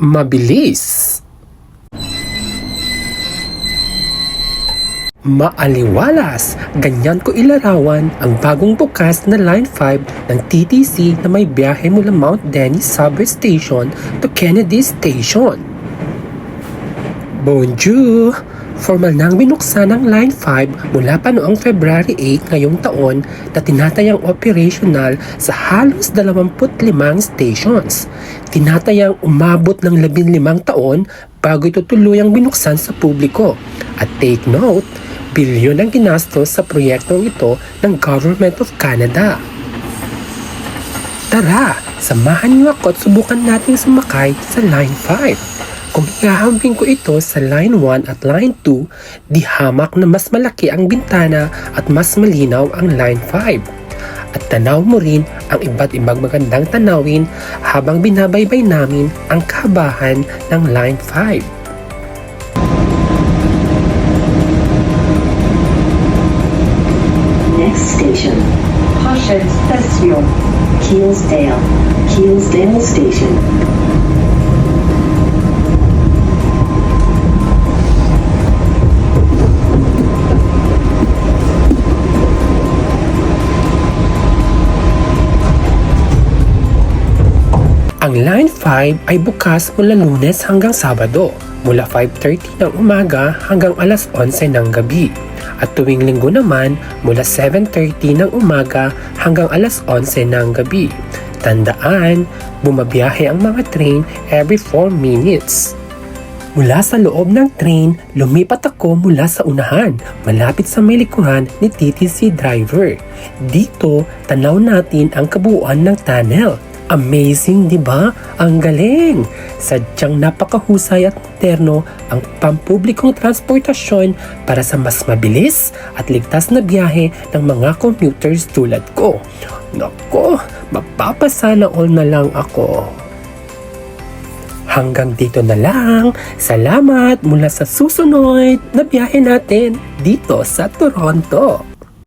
Mabilis, maaliwalas, ganyan ko ilarawan ang bagong bukas na Line 5 ng TTC na may biyahe mula Mount Dennis Subway Station to Kennedy Station. Bonjour! Formal nang binuksan ang Line 5 mula pa noong February 8 ngayong taon na tinatayang operational sa halos 25 stations. Tinatayang umabot ng 15 taon bago ito tuluyang binuksan sa publiko. At take note, bilyon ang ginastos sa proyektong ito ng Government of Canada. Tara, samahan niyo ako at subukan nating sumakay sa Line 5. Kung ihahambing ko ito sa Line 1 at Line 2, di hamak na mas malaki ang bintana at mas malinaw ang Line 5. At tanaw mo rin ang iba't ibang magandang tanawin habang binabaybay namin ang kahabahan ng Line 5. Next station, Hachette Station, Keelsdale, Keelsdale Station. Ang Line 5 ay bukas mula Lunes hanggang Sabado, mula 5:30 ng umaga hanggang alas 11 ng gabi. At tuwing Linggo naman, mula 7:30 ng umaga hanggang alas 11 ng gabi. Tandaan, bumabiyahe ang mga train every 4 minutes. Mula sa loob ng train, lumipat ako mula sa unahan, malapit sa may likuran ni TTC driver. Dito, tanaw natin ang kabuuan ng tunnel. Amazing, di ba? Ang galing! Sadyang napakahusay at moderno ang pampublikong transportasyon para sa mas mabilis at ligtas na biyahe ng mga commuters tulad ko. Nako, mapapasana all na lang ako. Hanggang dito na lang. Salamat mula sa susunod na biyahe natin dito sa Toronto.